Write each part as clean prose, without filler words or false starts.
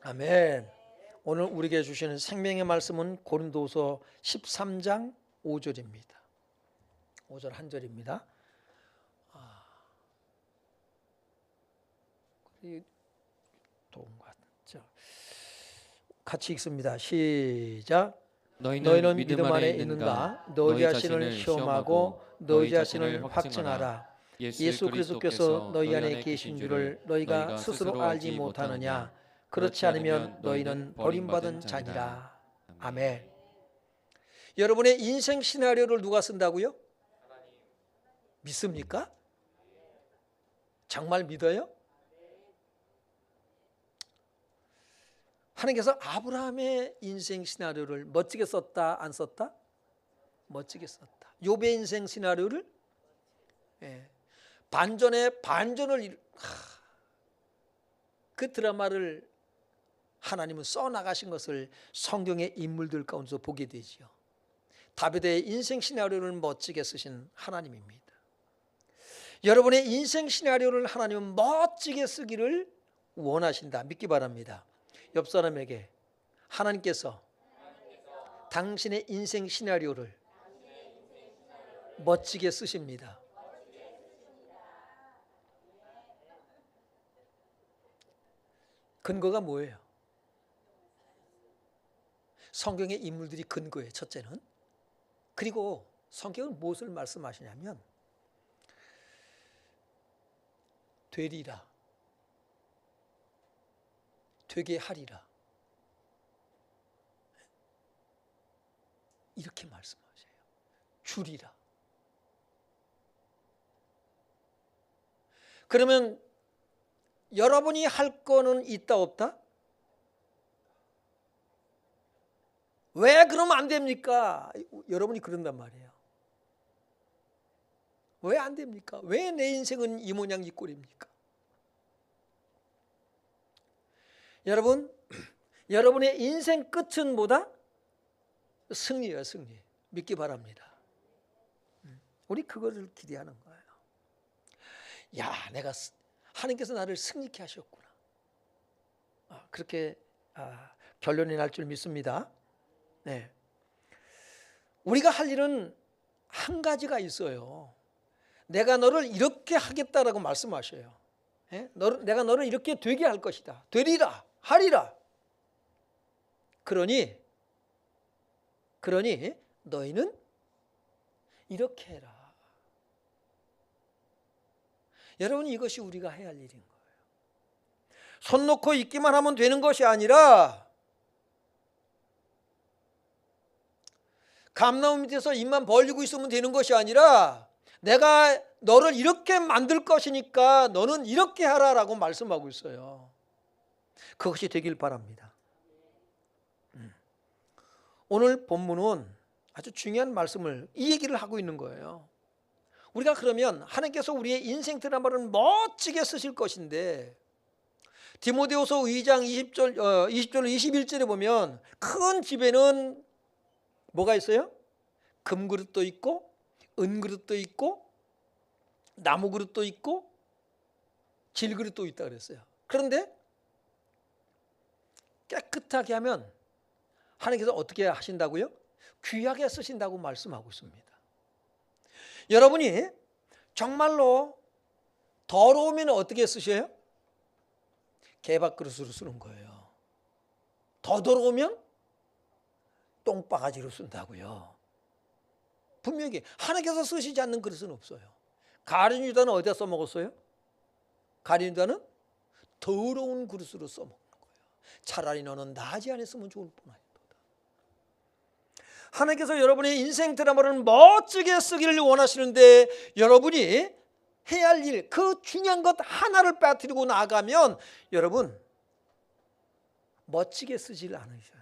아멘. 오늘 우리에게 주시는 생명의 말씀은 고린도서 13장 5절입니다. 5절 한 절입니다. 같이 읽습니다. 시작. 너희는 믿음 안에 있는가? 너희 자신을 시험하고 너희 자신을 확증하라. 예수 그리스도께서 너희 안에 계신 줄을 너희가 스스로 알지 못하느냐? 그렇지 않으면 너희는 버림받은 자니라. 아멘. 여러분의 인생 시나리오를 누가 쓴다고요? 믿습니까? 정말 믿어요? 하나님께서 아브라함의 인생 시나리오를 멋지게 썼다, 안 썼다? 멋지게 썼다. 욥의 인생 시나리오를 반전에 반전을 그 드라마를 하나님은 써나가신 것을 성경의 인물들 가운데서 보게 되지요. 다윗의 인생 시나리오를 멋지게 쓰신 하나님입니다. 여러분의 인생 시나리오를 하나님은 멋지게 쓰기를 원하신다. 믿기 바랍니다. 옆 사람에게 하나님께서 당신의 인생 시나리오를 멋지게 쓰십니다. 근거가 뭐예요? 성경의 인물들이 근거예요. 첫째는. 그리고 성경은 무엇을 말씀하시냐면 되리라, 되게 하리라, 이렇게 말씀하세요. 주리라. 그러면 여러분이 할 거는 있다 없다? 왜 그러면 안 됩니까? 여러분이 그런단 말이에요. 왜 안 됩니까? 왜 내 인생은 이 모양 이 꼴입니까? 여러분, 여러분의 인생 끝은 뭐다? 승리예요, 승리. 믿기 바랍니다. 우리 그거를 기대하는 거예요. 야, 내가 하나님께서 나를 승리케 하셨구나. 그렇게 결론이 날 줄 믿습니다. 네. 우리가 할 일은 한 가지가 있어요. 내가 너를 이렇게 하겠다라고 말씀하셔요. 내가 너를 이렇게 되게 할 것이다. 되리라, 하리라. 그러니 너희는 이렇게 해라. 여러분, 이것이 우리가 해야 할 일인 거예요. 손 놓고 있기만 하면 되는 것이 아니라 감나무 밑에서 입만 벌리고 있으면 되는 것이 아니라 내가 너를 이렇게 만들 것이니까 너는 이렇게 하라라고 말씀하고 있어요. 그것이 되길 바랍니다. 오늘 본문은 아주 중요한 말씀을, 이 얘기를 하고 있는 거예요. 우리가 그러면 하나님께서 우리의 인생 드라마를 멋지게 쓰실 것인데, 디모데후서 2장 20절 21절에 보면 큰 집에는 뭐가 있어요? 금그릇도 있고 은그릇도 있고 나무그릇도 있고 질그릇도 있다 그랬어요. 그런데 깨끗하게 하면 하나님께서 어떻게 하신다고요? 귀하게 쓰신다고 말씀하고 있습니다. 여러분이 정말로 더러우면 어떻게 쓰셔요? 개밥그릇으로 쓰는 거예요. 더 더러우면 똥바가지로 쓴다고요. 분명히 하나님께서 쓰시지 않는 그릇은 없어요. 가룟 유다는 어디다 써먹었어요? 가룟 유다는 더러운 그릇으로 써먹는 거예요. 차라리 너는 나지 않았으면 좋을 뻔하였도다. 하나님께서 여러분의 인생 드라마를 멋지게 쓰기를 원하시는데, 여러분이 해야 할 일, 그 중요한 것 하나를 빠뜨리고 나가면 여러분 멋지게 쓰질 않으셔요.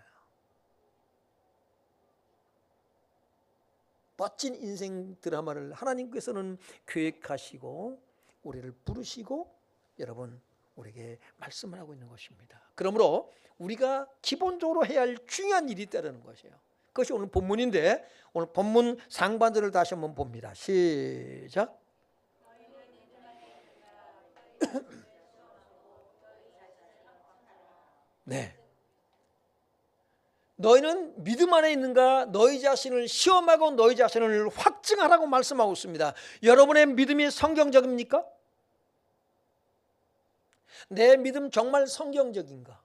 멋진 인생 드라마를 하나님께서는 계획하시고 우리를 부르시고 여러분 우리에게 말씀을 하고 있는 것입니다. 그러므로 우리가 기본적으로 해야 할 중요한 일이 있다는 것이에요. 그것이 오늘 본문인데, 오늘 본문 상반절을 다시 한번 봅니다. 시작. 네. 너희는 믿음 안에 있는가? 너희 자신을 시험하고 너희 자신을 확증하라고 말씀하고 있습니다. 여러분의 믿음이 성경적입니까? 내 믿음 정말 성경적인가?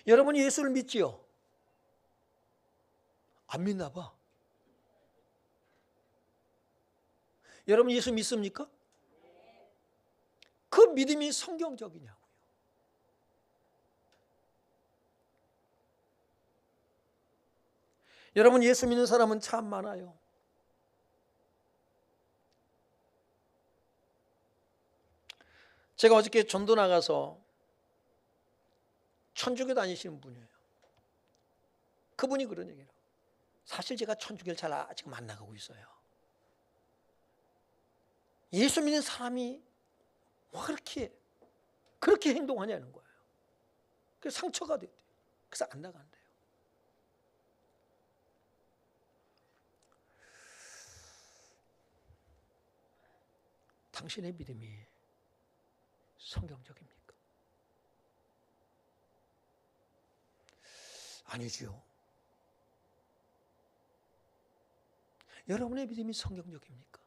여러분 예수를 믿지요? 안 믿나 봐. 여러분 예수 믿습니까? 그 믿음이 성경적이냐고요. 여러분 예수 믿는 사람은 참 많아요. 제가 어저께 전도 나가서 천주교 다니시는 분이에요. 그분이 그런 얘기를. 사실 제가 천주교를 잘 아직 안 나가고 있어요. 예수 믿는 사람이 뭐 그렇게 행동하냐는 거예요. 그래서 상처가 됐대요. 그래서 안 나간대요. 당신의 믿음이 성경적입니까? 아니지요. 여러분의 믿음이 성경적입니까?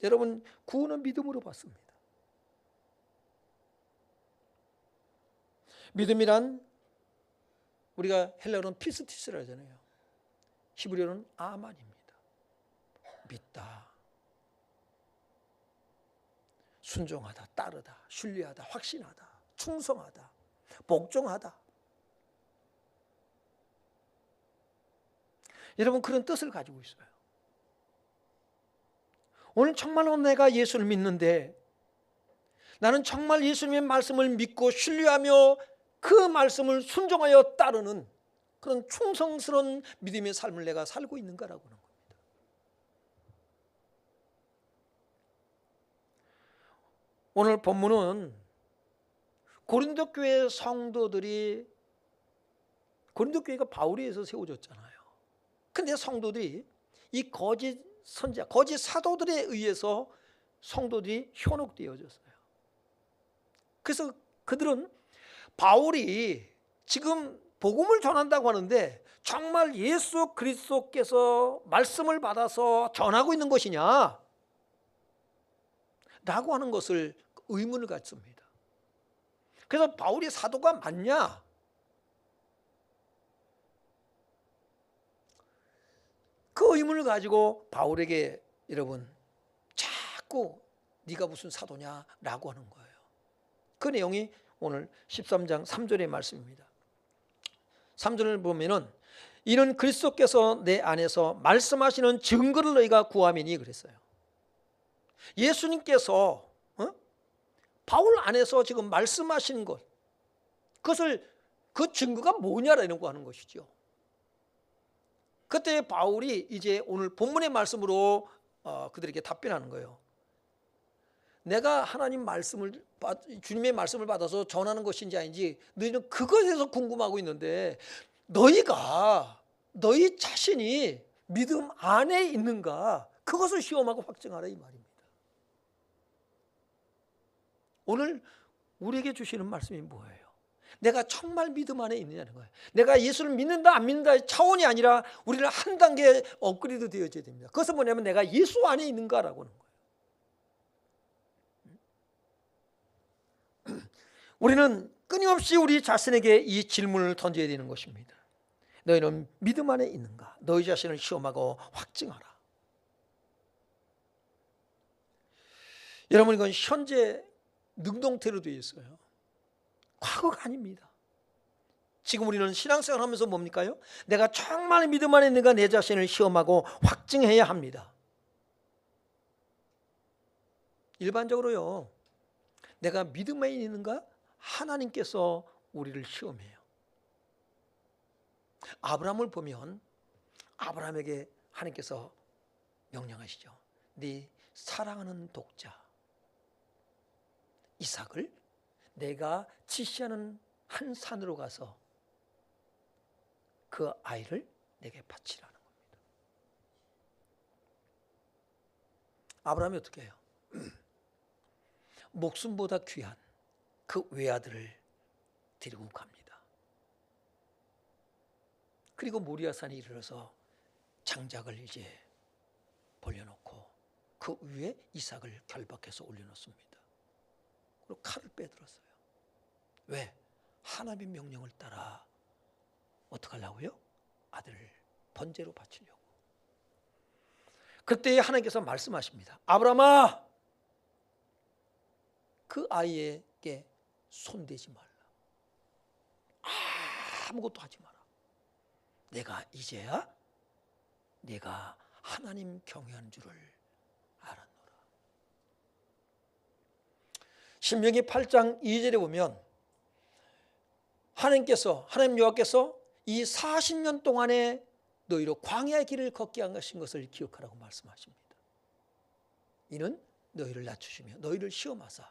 여러분 구원은 믿음으로 받습니다. 믿음이란 우리가 헬라어로는 피스티스라 하잖아요. 히브리어는 아만입니다. 믿다, 순종하다, 따르다, 신뢰하다, 확신하다, 충성하다, 복종하다. 여러분 그런 뜻을 가지고 있어요. 오늘 정말로 내가 예수를 믿는데 나는 정말 예수님의 말씀을 믿고 신뢰하며 그 말씀을 순종하여 따르는 그런 충성스러운 믿음의 삶을 내가 살고 있는가라고 하는 겁니다. 오늘 본문은 고린도 교회 성도들이, 고린도 교회가 바울에 의해서 세워졌잖아요. 근데 성도들이 이 거짓 선지자, 거짓 사도들에 의해서 성도들이 현혹되어졌어요. 그래서 그들은 바울이 지금 복음을 전한다고 하는데 정말 예수 그리스도께서 말씀을 받아서 전하고 있는 것이냐 라고 하는 것을 의문을 갖습니다. 그래서 바울이 사도가 맞냐? 그 의문을 가지고 바울에게 여러분 자꾸 네가 무슨 사도냐라고 하는 거예요. 그 내용이 오늘 13장 3절의 말씀입니다. 3절을 보면은 이는 그리스도께서 내 안에서 말씀하시는 증거를 너희가 구하매니 그랬어요. 예수님께서 바울 안에서 지금 말씀하시는 것, 그것을 그 증거가 뭐냐라는 거 하는 것이죠. 그때 바울이 이제 오늘 본문의 말씀으로 그들에게 답변하는 거예요. 내가 하나님 말씀을, 주님의 말씀을 받아서 전하는 것인지 아닌지 너희는 그것에 대해서 궁금하고 있는데 너희가 너희 자신이 믿음 안에 있는가 그것을 시험하고 확증하라 이 말입니다. 오늘 우리에게 주시는 말씀이 뭐예요? 내가 정말 믿음 안에 있느냐는 거예요. 내가 예수를 믿는다 안 믿는다의 차원이 아니라 우리는 한 단계 업그레이드 되어져야 됩니다. 그것은 뭐냐면 내가 예수 안에 있는가라고 하는 거예요. 우리는 끊임없이 우리 자신에게 이 질문을 던져야 되는 것입니다. 너희는 믿음 안에 있는가? 너희 자신을 시험하고 확증하라. 여러분 이건 현재 능동태로 되어 있어요. 과거가 아닙니다. 지금 우리는 신앙생활 하면서 뭡니까요? 내가 정말 믿음 안에 있는가 내 자신을 시험하고 확증해야 합니다. 일반적으로요. 내가 믿음 안에 있는가? 하나님께서 우리를 시험해요. 아브라함을 보면 아브라함에게 하나님께서 명령하시죠. 네 사랑하는 독자 이삭을 내가 지시하는 한 산으로 가서 그 아이를 내게 바치라는 겁니다. 아브라함이 어떻게 해요? 목숨보다 귀한 그 외아들을 데리고 갑니다. 그리고 모리아산에 이르러서 장작을 이제 벌려놓고 그 위에 이삭을 결박해서 올려놓습니다. 그리고 칼을 빼들었어요. 왜? 하나님의 명령을 따라 어떻게 하려고요? 아들을 번제로 바치려고. 그때 하나님께서 말씀하십니다. 아브라함아, 그 아이에게 손대지 말라. 아무것도 하지 마라. 내가 이제야 내가 하나님 경외하는 줄을 알았노라. 신명기 8장 2절에 보면 하나님 여호와께서 이 40년 동안에 너희로 광야의 길을 걷게 하신 것을 기억하라고 말씀하십니다. 이는 너희를 낮추시며 너희를 시험하사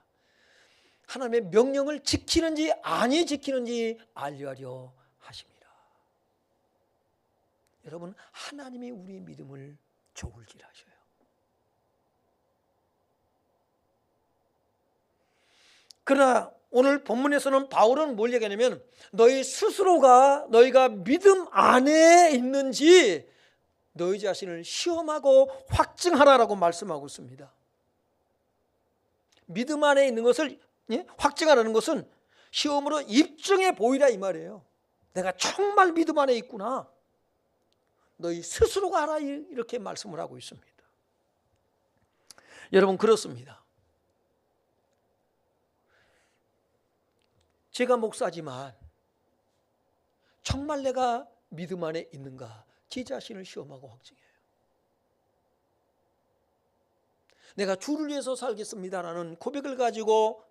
하나님의 명령을 지키는지 아니 지키는지 알려하려 하십니다. 여러분, 하나님이 우리 믿음을 조울질하셔요. 그러나 오늘 본문에서는 바울은 뭘 얘기하냐면 너희 스스로가 너희가 믿음 안에 있는지 너희 자신을 시험하고 확증하라라고 말씀하고 있습니다. 믿음 안에 있는 것을 확증하라는 것은 시험으로 입증해 보이라 이 말이에요. 내가 정말 믿음 안에 있구나. 너희 스스로가 알아, 이렇게 말씀을 하고 있습니다. 여러분, 그렇습니다. 제가 목사지만 정말 내가 믿음 안에 있는가 제 자신을 시험하고 확증해요. 내가 주를 위해서 살겠습니다라는 고백을 가지고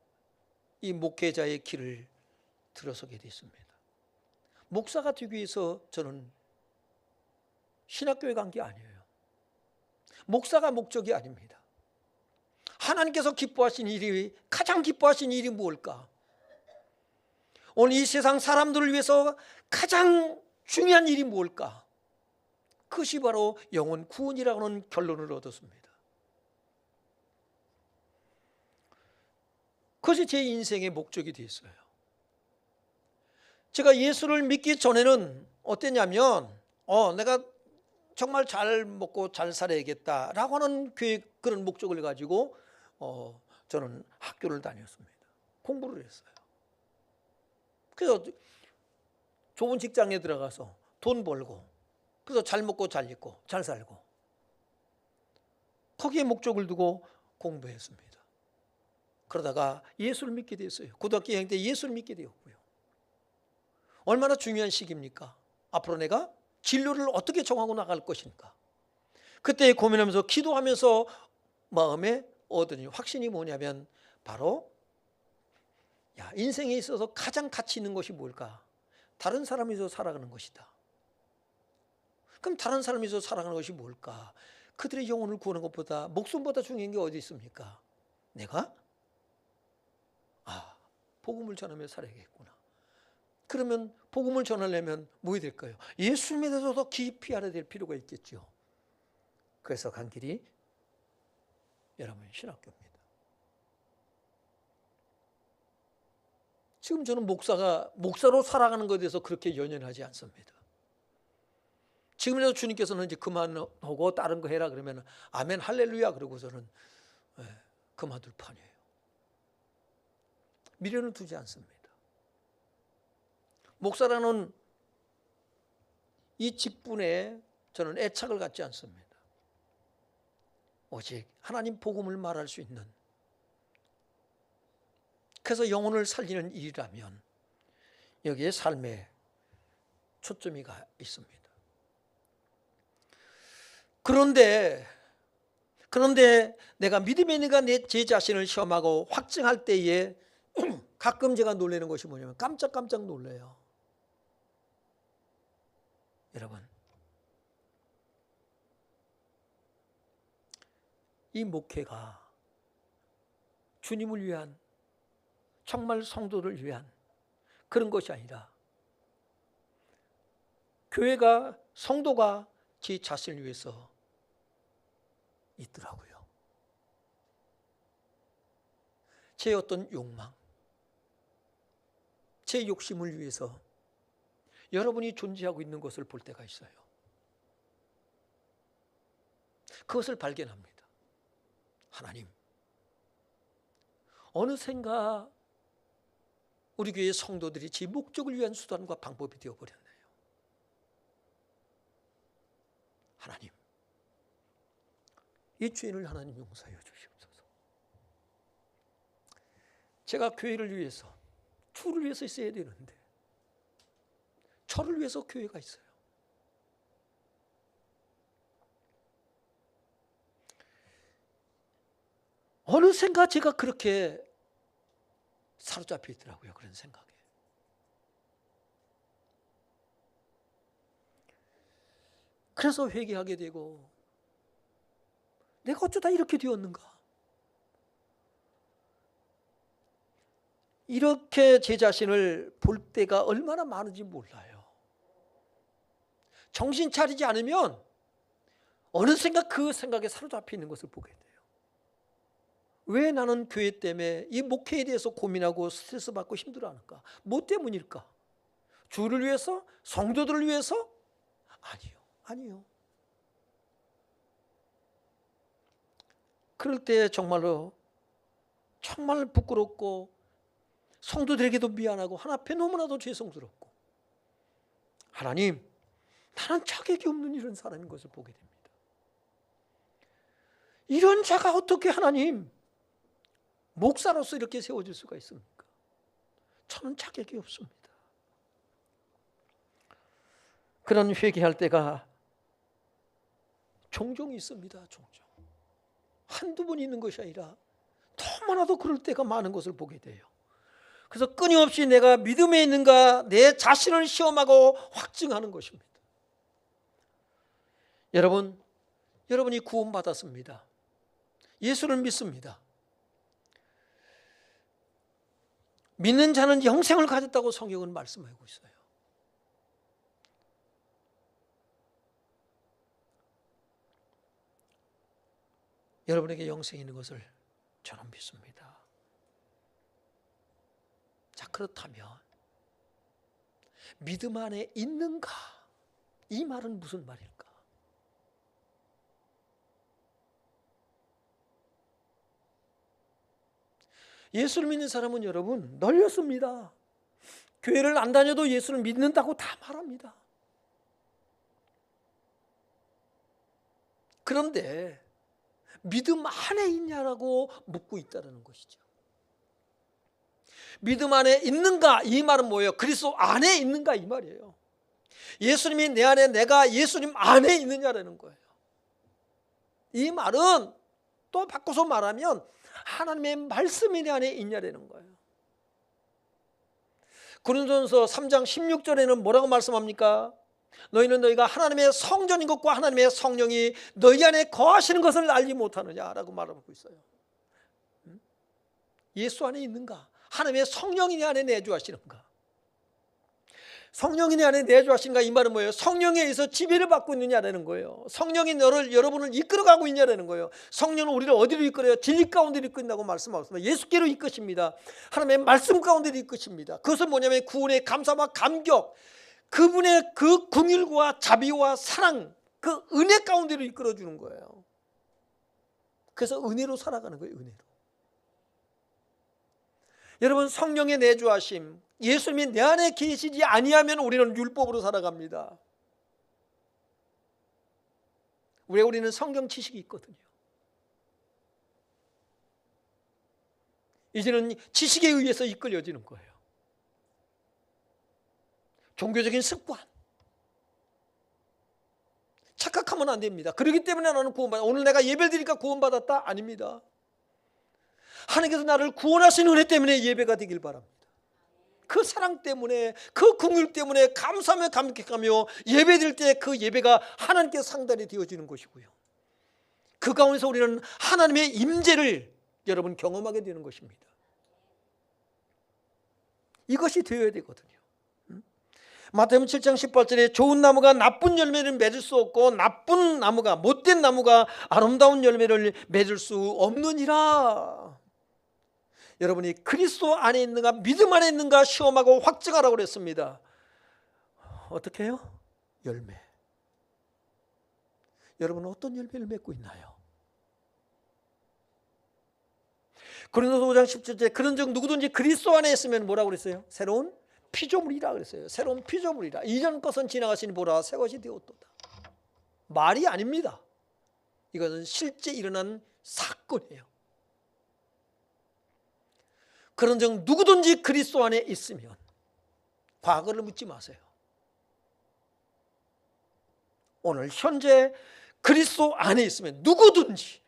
이 목회자의 길을 들어서게 됐습니다. 목사가 되기 위해서 저는 신학교에 간 게 아니에요. 목사가 목적이 아닙니다. 하나님께서 기뻐하신 일이, 가장 기뻐하신 일이 무엇일까? 오늘 이 세상 사람들을 위해서 가장 중요한 일이 무엇일까? 그것이 바로 영혼 구원이라고 하는 결론을 얻었습니다. 그것이 제 인생의 목적이 되었어요. 제가 예수를 믿기 전에는 어땠냐면 내가 정말 잘 먹고 잘 살아야겠다라고 하는 계획, 그런 목적을 가지고 저는 학교를 다녔습니다. 공부를 했어요. 그래서 좋은 직장에 들어가서 돈 벌고, 그래서 잘 먹고 잘 입고 잘 살고, 거기에 목적을 두고 공부했습니다. 그러다가 예수를 믿게 됐어요. 고등학교 2학년 때 예수를 믿게 되었고요. 얼마나 중요한 시기입니까? 앞으로 내가 진로를 어떻게 정하고 나갈 것인가. 그때 고민하면서 기도하면서 마음에 얻은 확신이 뭐냐면 바로 인생에 있어서 가장 가치 있는 것이 뭘까? 다른 사람이 있어서 살아가는 것이다. 그럼 다른 사람이 있어서 살아가는 것이 뭘까? 그들의 영혼을 구하는 것보다, 목숨보다 중요한 게 어디 있습니까? 내가 복음을 전하며 살아야겠구나. 그러면 복음을 전하려면 뭐 해야 될까요? 예수 믿어서 더 깊이 알아야 될 필요가 있겠죠. 그래서 간 길이 여러분 신학교입니다. 지금 저는 목사로 살아가는 것에 대해서 그렇게 연연하지 않습니다. 지금이라도 주님께서는 이제 그만하고 다른 거 해라 그러면 아멘 할렐루야 그러고서는 그만둘 판이에요. 미련을 두지 않습니다. 목사라는 이 직분에 저는 애착을 갖지 않습니다. 오직 하나님 복음을 말할 수 있는, 그래서 영혼을 살리는 일이라면 여기에 삶에 초점이 가 있습니다. 그런데 내가 믿음에 있는가 제 자신을 시험하고 확증할 때에 가끔 제가 놀라는 것이 뭐냐면 깜짝 놀라요. 여러분, 이 목회가 주님을 위한, 정말 성도를 위한 그런 것이 아니라 교회가, 성도가 제 자신을 위해서 있더라고요. 제 어떤 욕망, 제 욕심을 위해서 여러분이 존재하고 있는 것을 볼 때가 있어요. 그것을 발견합니다. 하나님, 어느샌가 우리 교회 성도들이 제 목적을 위한 수단과 방법이 되어버렸네요. 하나님, 이 죄를 하나님 용서해 주시옵소서. 제가 교회를 위해서, 주를 위해서 있어야 되는데 저를 위해서 교회가 있어요. 어느샌가 제가 그렇게 사로잡혀 있더라고요. 그런 생각에. 그래서 회개하게 되고, 내가 어쩌다 이렇게 되었는가? 이렇게 제 자신을 볼 때가 얼마나 많은지 몰라요. 정신 차리지 않으면 어느샌가 그 생각에 사로잡혀 있는 것을 보게 돼요. 왜 나는 교회 때문에 이 목회에 대해서 고민하고 스트레스 받고 힘들어하는가? 뭐 때문일까? 주를 위해서? 성도들을 위해서? 아니요. 그럴 때 정말로 정말 부끄럽고 성도들에게도 미안하고 하나님 앞에 너무나도 죄송스럽고, 하나님, 나는 자격이 없는 이런 사람인 것을 보게 됩니다. 이런 자가 어떻게 하나님 목사로서 이렇게 세워질 수가 있습니까? 저는 자격이 없습니다. 그런 회개할 때가 종종 있습니다. 종종. 한두 번 있는 것이 아니라 너무나도 그럴 때가 많은 것을 보게 돼요. 그래서 끊임없이 내가 믿음에 있는가 내 자신을 시험하고 확증하는 것입니다. 여러분이 구원받았습니다. 예수를 믿습니다. 믿는 자는 영생을 가졌다고 성경은 말씀하고 있어요. 여러분에게 영생이 있는 것을 저는 믿습니다. 자, 그렇다면 믿음 안에 있는가? 이 말은 무슨 말일까? 예수를 믿는 사람은 여러분 널렸습니다. 교회를 안 다녀도 예수를 믿는다고 다 말합니다. 그런데 믿음 안에 있냐라고 묻고 있다는 것이죠. 믿음 안에 있는가? 이 말은 뭐예요? 그리스도 안에 있는가? 이 말이에요. 예수님이 내 안에, 내가 예수님 안에 있느냐라는 거예요. 이 말은 또 바꿔서 말하면 하나님의 말씀이 내 안에 있냐라는 거예요. 고린도전서 3장 16절에는 뭐라고 말씀합니까? 너희는 너희가 하나님의 성전인 것과 하나님의 성령이 너희 안에 거하시는 것을 알지 못하느냐라고 말하고 있어요. 예수 안에 있는가? 하나님의 성령이 내 안에 내주하시는가? 성령이 내 안에 내주하시는가? 이 말은 뭐예요? 성령에 의해서 지배를 받고 있느냐라는 거예요. 성령이 여러분을 이끌어가고 있냐라는 거예요. 성령은 우리를 어디로 이끌어요? 진리 가운데 이끈다고 말씀하셨습니다. 예수께로 이끄십니다. 하나님의 말씀 가운데 이끄십니다. 그것은 뭐냐면 구원의 감사와 감격, 그분의 그 긍휼과 자비와 사랑, 그 은혜 가운데로 이끌어주는 거예요. 그래서 은혜로 살아가는 거예요. 은혜로. 여러분, 성령의 내주하심, 예수님이 내 안에 계시지 아니하면 우리는 율법으로 살아갑니다. 왜? 우리는 성경 지식이 있거든요. 이제는 지식에 의해서 이끌려지는 거예요. 종교적인 습관, 착각하면 안 됩니다. 그렇기 때문에 나는 구원받았다. 오늘 내가 예배를 드리니까 구원받았다? 아닙니다. 하나님께서 나를 구원하신 은혜 때문에 예배가 되길 바랍니다. 그 사랑 때문에, 그 긍휼 때문에 감사하며 감격하며 예배 드릴 때 그 예배가 하나님께 상달이 되어지는 것이고요. 그 가운데서 우리는 하나님의 임재를 여러분 경험하게 되는 것입니다. 이것이 되어야 되거든요. 마태복음 7장 18절에 좋은 나무가 나쁜 열매를 맺을 수 없고 나쁜 나무가, 못된 나무가 아름다운 열매를 맺을 수 없느니라. 여러분이 그리스도 안에 있는가 믿음 안에 있는가 시험하고 확증하라고 그랬습니다. 어떻게 해요? 열매. 여러분은 어떤 열매를 맺고 있나요? 고린도서 5장 17절에 그런즉 누구든지 그리스도 안에 있으면 뭐라고 그랬어요? 새로운 피조물이라 그랬어요. 새로운 피조물이라. 이전 것은 지나가시니 보라 새 것이 되었도다. 말이 아닙니다. 이것은 실제 일어난 사건이에요. 그런즉 누구든지 그리스도 안에 있으면, 과거를 묻지 마세요. 오늘 현재 그리스도 안에 있으면, 누구든지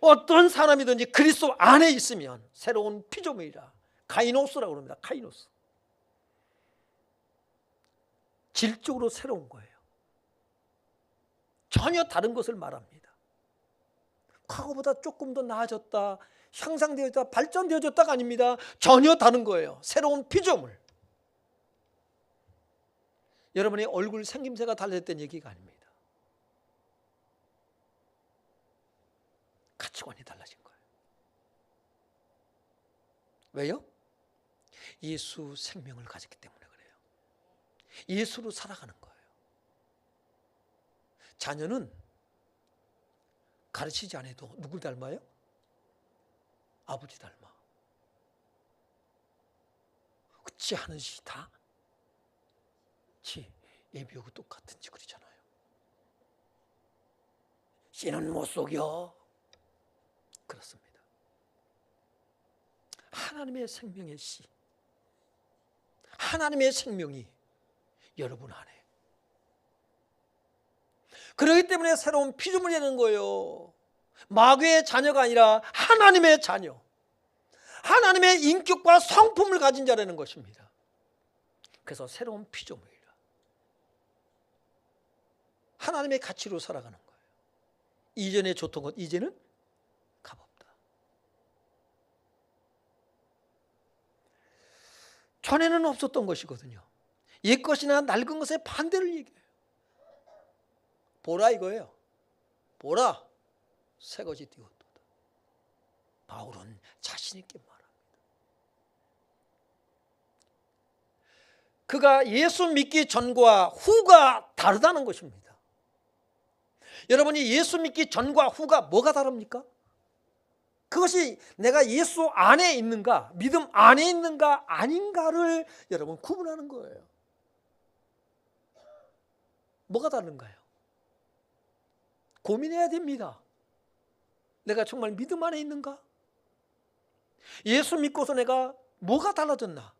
어떤 사람이든지 그리스도 안에 있으면 새로운 피조물이라. 카이노스라고 합니다. 카이노스. 질적으로 새로운 거예요. 전혀 다른 것을 말합니다. 과거보다 조금 더 나아졌다, 향상되어졌다, 발전되어졌다가 아닙니다. 전혀 다른 거예요. 새로운 피조물. 여러분의 얼굴 생김새가 달라졌다는 얘기가 아닙니다. 가치관이 달라진 거예요. 왜요? 예수 생명을 가졌기 때문에 그래요. 예수로 살아가는 거예요. 자녀는 가르치지 않아도 누굴 닮아요? 아버지 닮아. 어찌하는 시 다 지 예비하고 똑같은 짓거리잖아요. 씨는 못 속여. 그렇습니다. 하나님의 생명의 씨, 하나님의 생명이 여러분 안에. 그렇기 때문에 새로운 피조물이 되는 거예요. 마귀의 자녀가 아니라 하나님의 자녀, 하나님의 인격과 성품을 가진 자라는 것입니다. 그래서 새로운 피조물이라. 하나님의 가치로 살아가는 거예요. 이전에 좋던 것 이제는 값없다. 전에는 없었던 것이거든요. 옛것이나 낡은 것의 반대를 얘기해요. 보라 이거예요. 보라 새 것이 되었도다. 바울은 자신 있게 말합니다. 그가 예수 믿기 전과 후가 다르다는 것입니다. 여러분이 예수 믿기 전과 후가 뭐가 다릅니까? 그것이 내가 예수 안에 있는가, 믿음 안에 있는가 아닌가를 여러분 구분하는 거예요. 뭐가 다른가요? 고민해야 됩니다. 내가 정말 믿음 안에 있는가? 예수 믿고서 내가 뭐가 달라졌나?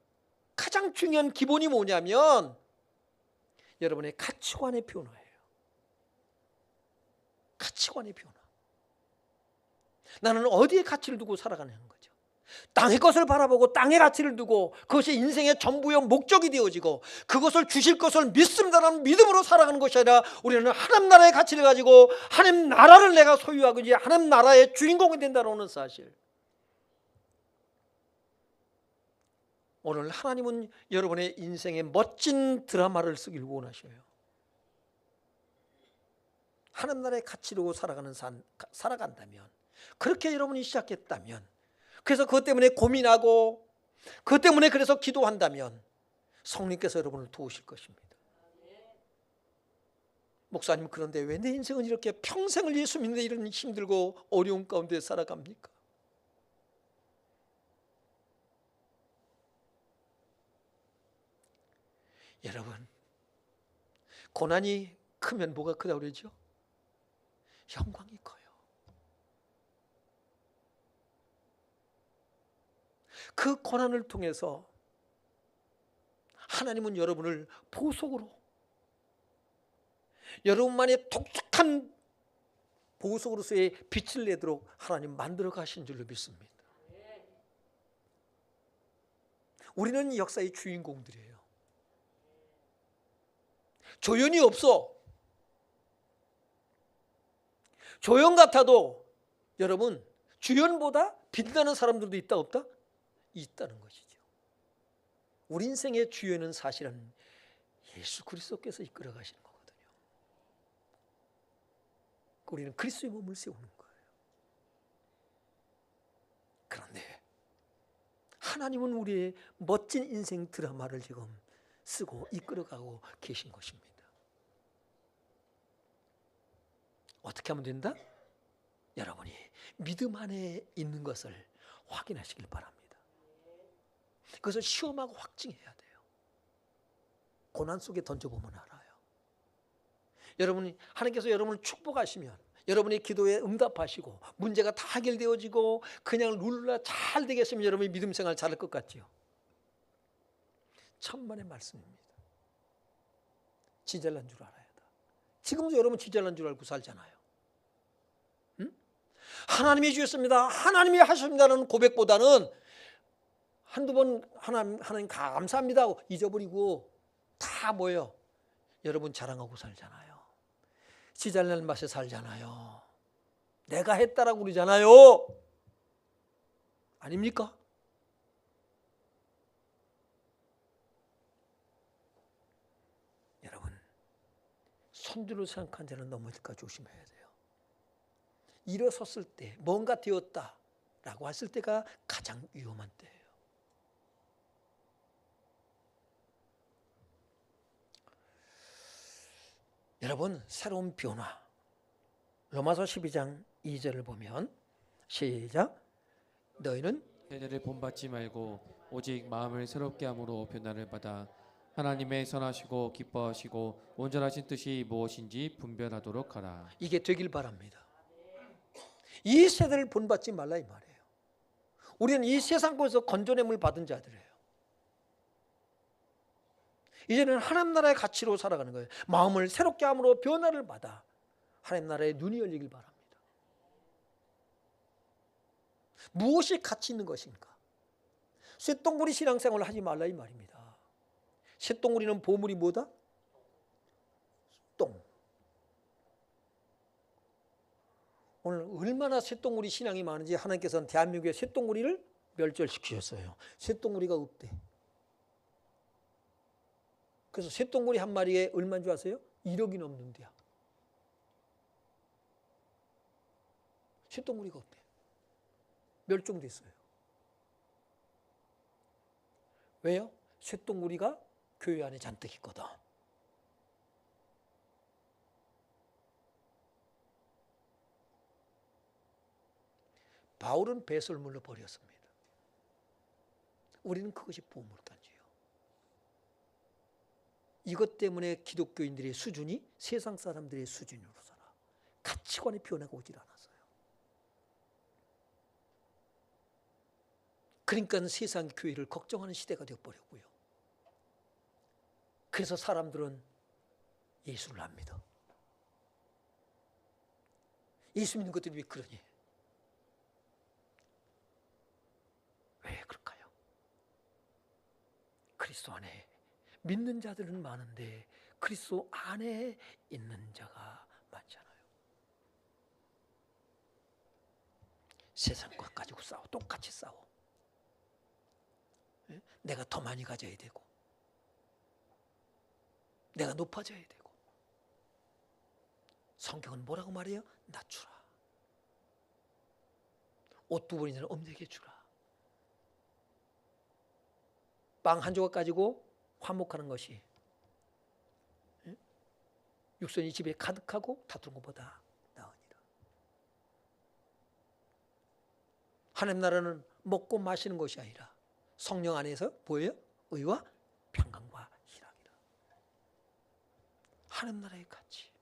가장 중요한 기본이 뭐냐면 여러분의 가치관의 변화예요. 가치관의 변화. 나는 어디에 가치를 두고 살아가는 거죠? 땅의 것을 바라보고 땅의 가치를 두고 그것이 인생의 전부요 목적이 되어지고 그것을 주실 것을 믿습니다라는 믿음으로 살아가는 것이 아니라 우리는 하나님 나라의 가치를 가지고 하나님 나라를 내가 소유하고 이제 하나님 나라의 주인공이 된다는 사실. 오늘 하나님은 여러분의 인생에 멋진 드라마를 쓰길 원하셔요. 하나님 나라의 가치로 살아간다면, 그렇게 여러분이 시작했다면, 그래서 그것 때문에 고민하고 그것 때문에 그래서 기도한다면 성령께서 여러분을 도우실 것입니다. 목사님, 그런데 왜 내 인생은 이렇게 평생을 예수 믿는데 이런 힘들고 어려운 가운데 살아갑니까? 여러분, 고난이 크면 뭐가 크다고 그러죠? 영광이 커요. 그 고난을 통해서 하나님은 여러분을 보석으로, 여러분만의 독특한 보석으로서의 빛을 내도록 하나님 만들어 가신 줄로 믿습니다. 우리는 이 역사의 주인공들이에요. 조연이 없어. 조연 같아도 여러분 주연보다 빛나는 사람들도 있다 없다? 있다는 것이죠. 우리 인생의 주연은 사실은 예수 그리스도께서 이끌어 가시는 거거든요. 우리는 그리스도의 몸을 세우는 거예요. 그런데 하나님은 우리의 멋진 인생 드라마를 지금 쓰고 이끌어가고 계신 것입니다. 어떻게 하면 된다? 여러분이 믿음 안에 있는 것을 확인하시길 바랍니다. 그것을 시험하고 확증해야 돼요. 고난 속에 던져보면 알아요. 여러분이 하나님께서 여러분을 축복하시면 여러분의 기도에 응답하시고 문제가 다 해결되어지고 그냥 룰라 잘 되겠으면 여러분이 믿음 생활 잘할 것 같지요. 천만의 말씀입니다. 지잘난 줄 알아야 돼. 지금도 여러분 지잘난 줄 알고 살잖아요. 응? 하나님이 주셨습니다. 하나님이 하셨습니다는 고백보다는 한두 번 하나님 감사합니다 하고 잊어버리고 다 뭐예요? 여러분 자랑하고 살잖아요. 지잘난 맛에 살잖아요. 내가 했다라고 그러잖아요. 아닙니까? 여러분, 손주로 생각한 자는 넘어질까 조심해야 돼요. 일어섰을 때 뭔가 되었다라고 했을 때가 가장 위험한 때예요. 여러분, 새로운 변화. 로마서 12장 2절을 보면 시작. 너희는 세대를 본받지 말고 오직 마음을 새롭게 함으로 변화를 받아 하나님의 선하시고 기뻐하시고 온전하신 뜻이 무엇인지 분별하도록 하라. 이게 되길 바랍니다. 이 세대를 본받지 말라 이 말이에요. 우리는 이 세상에서 건져냄을 받은 자들이에요. 이제는 하나님 나라의 가치로 살아가는 거예요. 마음을 새롭게 함으로 변화를 받아 하나님 나라의 눈이 열리길 바랍니다. 무엇이 가치 있는 것인가? 쇳덩구리 신앙생활을 하지 말라 이 말입니다. 쇳덩구리는 보물이 뭐다? 똥. 오늘 얼마나 쇳덩구리 신앙이 많은지 하나님께서는 대한민국의 쇳덩구리를 멸절시키셨어요. 쇳덩구리가 없대. 그래서 쇳덩구리 한 마리에 얼마인 줄 아세요? 1억이 넘는데요. 쇳덩구리가 없대. 멸종됐어요. 왜요? 쇳덩구리가 교회 안에 잔뜩 있거든. 바울은 배설물로 버렸습니다. 우리는 그것이 보물단지예요. 이것 때문에 기독교인들의 수준이 세상 사람들의 수준으로 살아. 가치관의 변화가 오질 않았어요. 그러니까 세상 교회를 걱정하는 시대가 되어버렸고요. 그래서 사람들은 예수를 안 믿어. 예수 믿는 것들이 왜 그러니? 왜 그럴까요? 그리스도 안에 믿는 자들은 많은데 그리스도 안에 있는 자가 많잖아요. 세상 것 가지고 싸워. 똑같이 싸워. 내가 더 많이 가져야 되고 내가 높아져야 되고. 성경은 뭐라고 말해요? 낮추라. 옷 두 벌이나 엄되게 주라. 빵 한 조각 가지고 화목하는 것이 육선이 집에 가득하고 다투는 것보다 나으니라. 하나님 나라는 먹고 마시는 것이 아니라 성령 안에서 보여요? 의와 평강과 희락이라. 하나님 나라의 가치.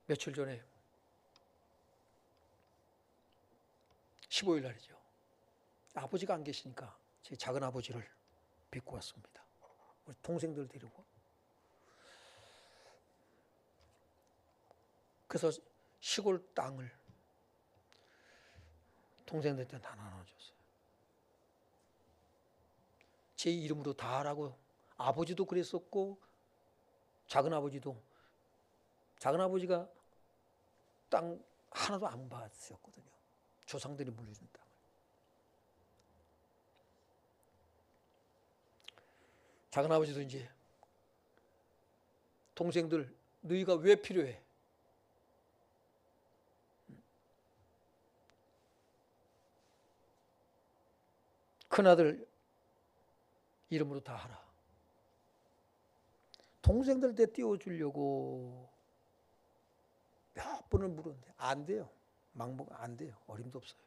며칠 전에 15일 날이죠. 아버지가 안 계시니까 제 작은 아버지를 뵙고 왔습니다. 우리 동생들 데리고. 그래서 시골 땅을 동생들한테 다 나눠줬어요. 제 이름으로 다 하라고. 아버지도 그랬었고 작은 아버지가 땅 하나도 안 받으셨거든요. 조상들이 물려준 땅. 작은아버지도 이제 동생들 너희가 왜 필요해? 큰아들 이름으로 다 하라. 동생들 때 띄워주려고 몇 번을 물었는데 안 돼요. 막목 안 돼요. 어림도 없어요.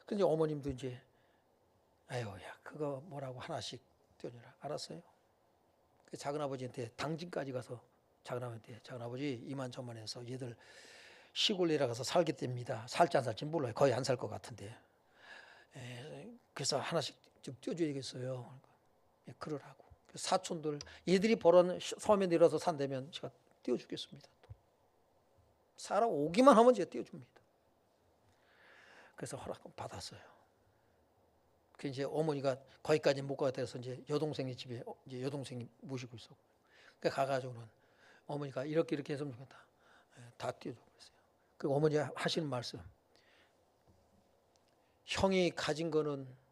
근데 어머님도 이제 아유 야 그거 뭐라고 하나씩 띄워주라. 알았어요. 그 작은아버지한테 당진까지 가서 작은아버지한테 작은아버지 이만저만해서 얘들 시골 내려가서 살겠답니다. 살지 안 살지 몰라요. 거의 안 살 것 같은데. 그래서 하나씩 좀 띄워줘야겠어요. 그러라고. 사촌들 얘들이 벌은 섬에 내려서 산다면 제가 띄워주겠습니다. 살아오기만 하면 제가 띄워줍니다. 그래서 허락 받았어요. 그 이제 어머니가 거기까지 못 가야 돼서 이제 여동생이 집에 이제 여동생이 모시고 있었고, 그 가가지고는 어머니가 이렇게 했으면 좋겠다. 다 띄워주고 그랬어요. 그 어머니 하시는 말씀. 형이 가진 거는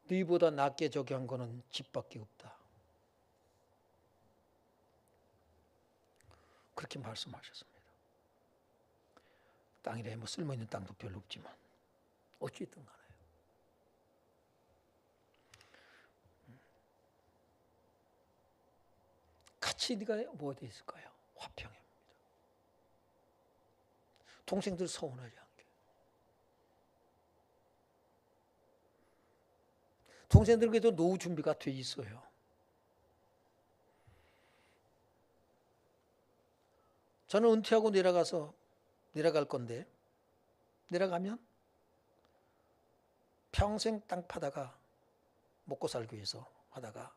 너희보다 낫게 저기 한 거는 집밖에 없다. 그렇게 말씀하셨습니다. 땅이래 뭐 쓸모있는 땅도 별로 없지만 어찌됐든 간에 같이 네가 뭐 어디 있을까요? 화평입니다. 동생들 서운하지 않게. 동생들에게도 노후 준비가 돼 있어요. 저는 은퇴하고 내려갈 건데 내려가면 평생 땅 파다가 먹고 살기 위해서 하다가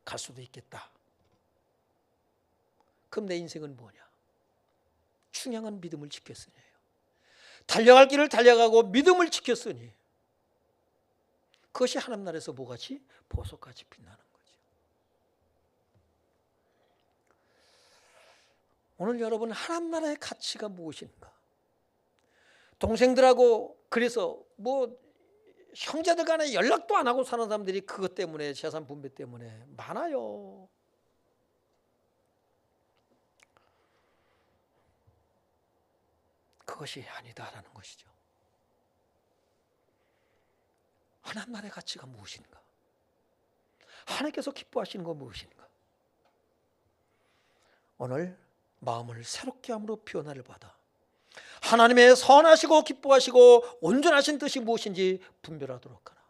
갈 수도 있겠다. 그럼 내 인생은 뭐냐? 충양한 믿음을 지켰으니요. 달려갈 길을 달려가고 믿음을 지켰으니 그것이 하나님 나라에서 뭐같이? 보석같이 빛나는 거죠. 오늘 여러분 하나님 나라의 가치가 무엇인가? 동생들하고 그래서 뭐 형제들 간에 연락도 안 하고 사는 사람들이 그것 때문에 재산 분배 때문에 많아요. 그것이 아니다라는 것이죠. 하나님 나라의 가치가 무엇인가? 하나님께서 기뻐하시는 건 무엇인가? 오늘 마음을 새롭게 함으로 변화를 받아 하나님의 선하시고 기뻐하시고 온전하신 뜻이 무엇인지 분별하도록 하라.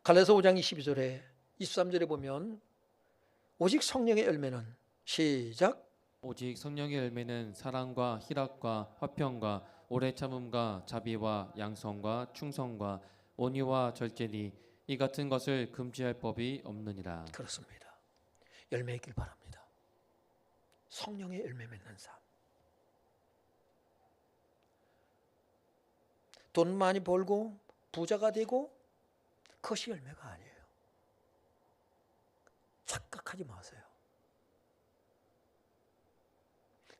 갈라디아서 5장 22절에 23절에 보면 오직 성령의 열매는 시작 오직 성령의 열매는 사랑과 희락과 화평과 오래 참음과 자비와 양성과 충성과 온유와 절제니 이 같은 것을 금지할 법이 없느니라. 그렇습니다. 열매 있길 바랍니다. 성령의 열매 맺는 삶. 돈 많이 벌고 부자가 되고 그것이 열매가 아니에요. 착각하지 마세요.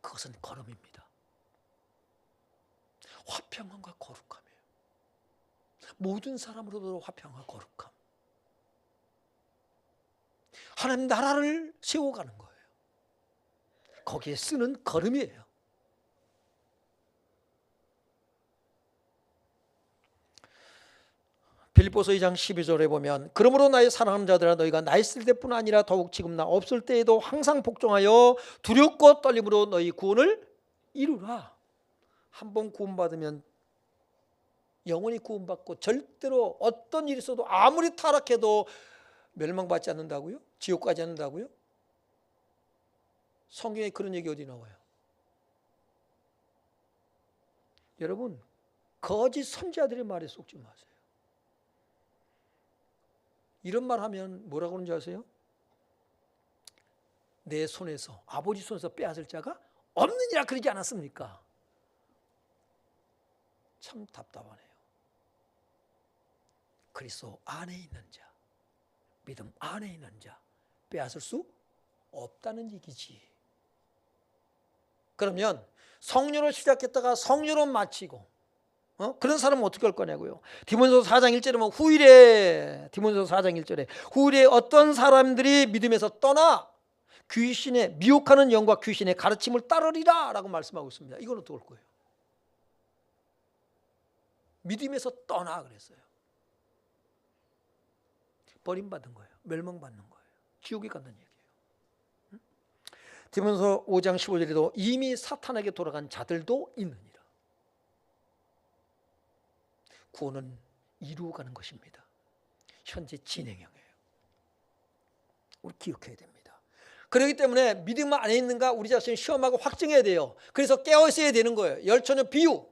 그것은 걸음입니다. 화평함과 거룩함이에요. 모든 사람으로도 화평과 거룩함. 하나님 나라를 세워가는 거예요. 거기에 쓰는 걸음이에요. 빌립보서 2장 12절에 보면 그러므로 나의 사랑하는 자들아 너희가 나 있을 때뿐 아니라 더욱 지금 나 없을 때에도 항상 복종하여 두렵고 떨림으로 너희 구원을 이루라. 한번 구원받으면 영원히 구원받고 절대로 어떤 일이 있어도 아무리 타락해도 멸망받지 않는다고요? 지옥 가지 않는다고요? 성경에 그런 얘기 어디 나와요? 여러분 거짓 선지자들의 말에 속지 마세요. 이런 말 하면 뭐라고 하는지 아세요? 내 손에서 아버지 손에서 빼앗을 자가 없느니라 그러지 않았습니까? 참 답답하네요. 그리스도 안에 있는 자, 믿음 안에 있는 자 빼앗을 수 없다는 얘기지. 그러면 성료로 시작했다가 성료로 마치고 그런 사람은 어떻게 할 거냐고요. 디모데후서 4장 1절에 보면 후일에, 디모데후서 4장 1절에 후일에 어떤 사람들이 믿음에서 떠나 귀신의 미혹하는 영과 귀신의 가르침을 따르리라 라고 말씀하고 있습니다. 이건 어떻게 할 거예요? 믿음에서 떠나 그랬어요. 버림받은 거예요. 멸망받는 거예요. 지옥에 간다는 얘기예요. 디모데후서 5장 15절에도 이미 사탄에게 돌아간 자들도 있느니라. 구원은 이루어가는 것입니다. 현재 진행형이에요. 우리 기억해야 됩니다. 그렇기 때문에 믿음 안에 있는가 우리 자신을 시험하고 확증해야 돼요. 그래서 깨어 있어야 되는 거예요. 열처녀 비유.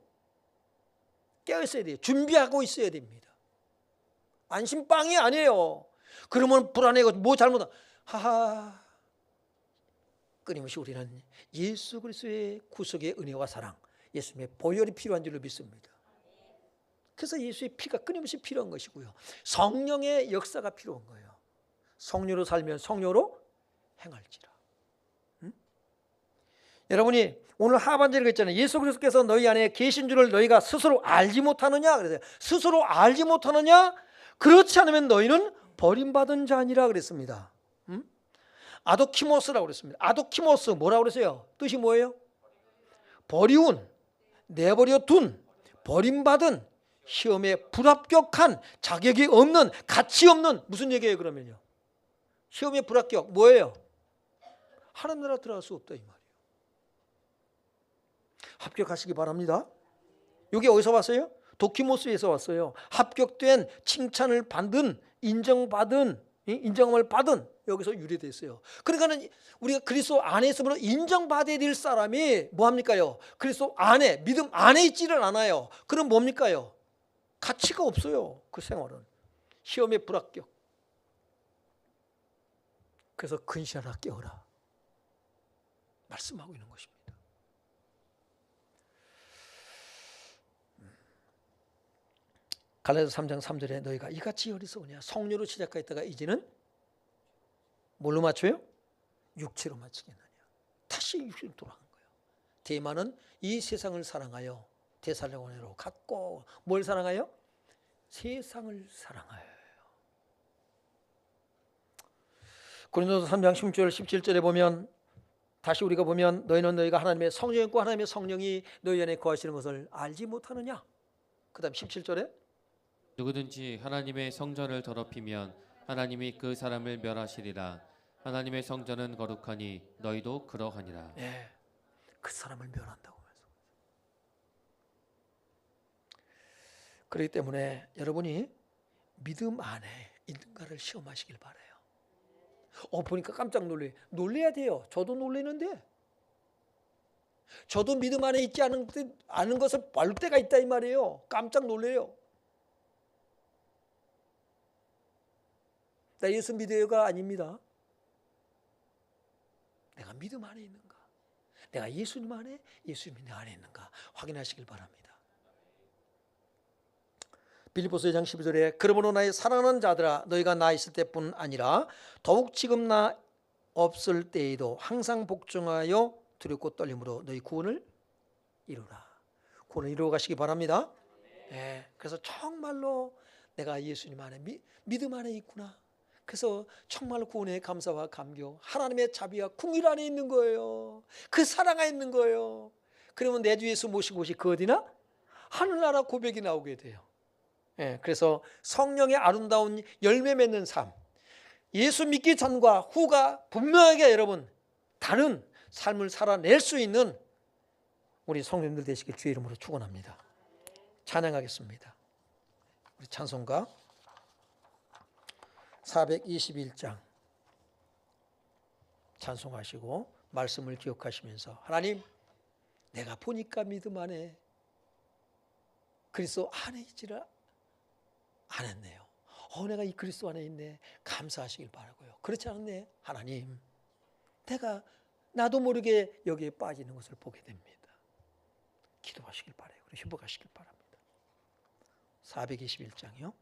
깨어 있어야 돼요. 준비하고 있어야 됩니다. 안심빵이 아니에요. 그러면 불안해고 뭐 잘못하 하하. 끊임없이 우리는 예수 그리스도의 구속의 은혜와 사랑, 예수님의 보혈이 필요한 줄로 믿습니다. 그래서 예수의 피가 끊임없이 필요한 것이고요. 성령의 역사가 필요한 거예요. 성령으로 살면 성령으로 행할지라. 여러분이 오늘 하반절에 그랬잖아요. 예수 그리스도께서 너희 안에 계신 줄을 너희가 스스로 알지 못하느냐 그랬어요. 스스로 알지 못하느냐? 그렇지 않으면 너희는 버림받은 자니라 그랬습니다. 아도키모스라고 그랬습니다. 아도키모스 뭐라고 그랬어요? 뜻이 뭐예요? 버리운, 내버려 둔, 버림받은, 시험에 불합격한, 자격이 없는, 가치 없는, 무슨 얘기예요 그러면요? 시험에 불합격 뭐예요? 하나님 나라 들어갈 수 없다 이 말이에요. 합격하시기 바랍니다. 여기 어디서 왔어요? 도키모스에서 왔어요. 합격된, 칭찬을 받은, 인정을 받은, 여기서 유래됐어요. 그러니까는 우리가 그리스도 안에 있으면 인정받아야 될 사람이 뭐합니까요? 그리스도 안에, 믿음 안에 있지를 않아요. 그럼 뭡니까요? 가치가 없어요. 그 생활은. 시험에 불합격. 그래서 근신하라 깨어라 말씀하고 있는 것입니다. 갈라디아서 3장 3절에 너희가 이같이 어리석으냐 성령으로 시작하였다가 이제는 뭘로 맞춰요? 육체로 마치겠느냐. 다시 육체로 돌아간 거예요. 대만은 이 세상을 사랑하여 데살로니가로 갔고 뭘 사랑하여? 세상을 사랑하여. 고린도서 3장 16절 17절에 보면 다시 우리가 보면 너희가 하나님의 성령이 있고 하나님의 성령이 너희 안에 거하시는 것을 알지 못하느냐. 그 다음 17절에 누구든지 하나님의 성전을 더럽히면 하나님이 그 사람을 멸하시리라. 하나님의 성전은 거룩하니 너희도 그러하니라. 네, 그 사람을 멸한다고 말씀합니다. 그렇기 때문에 여러분이 믿음 안에 있는가를 시험하시길 바라요. 보니까 깜짝 놀래야 돼요. 저도 놀래는데 저도 믿음 안에 있지 않은 것을 볼 때가 있다 이 말이에요. 깜짝 놀래요. 나 예수 믿어요가 아닙니다. 내가 믿음 안에 있는가? 내가 예수님 안에, 예수님이 내 안에 있는가? 확인하시길 바랍니다. 빌립보서 2장 12절에 그러므로 나의 사랑하는 자들아 너희가 나 있을 때뿐 아니라 더욱 지금 나 없을 때에도 항상 복종하여 두렵고 떨림으로 너희 구원을 이루라. 구원을 이루어 가시기 바랍니다. 네, 그래서 정말로 내가 예수님 안에 믿음 안에 있구나. 그래서 정말 구원의 감사와 감격, 하나님의 자비와 궁일 안에 있는 거예요. 그 사랑 안에 있는 거예요. 그러면 내 주 예수 모신 곳이 그 어디나? 하늘나라 고백이 나오게 돼요. 예, 그래서 성령의 아름다운 열매 맺는 삶, 예수 믿기 전과 후가 분명하게 여러분 다른 삶을 살아낼 수 있는 우리 성도님들 되시길 주의 이름으로 축원합니다. 찬양하겠습니다. 우리 찬송가 421장 찬송하시고 말씀을 기억하시면서 하나님 내가 보니까 믿음 안에 그리스도 안에 있지를 않았네요. 내가 이 그리스도 안에 있네. 감사하시길 바라고요. 그렇지 않네. 하나님 내가 나도 모르게 여기에 빠지는 것을 보게 됩니다. 기도하시길 바라요. 그리고 회복하시길 바랍니다. 421장이요.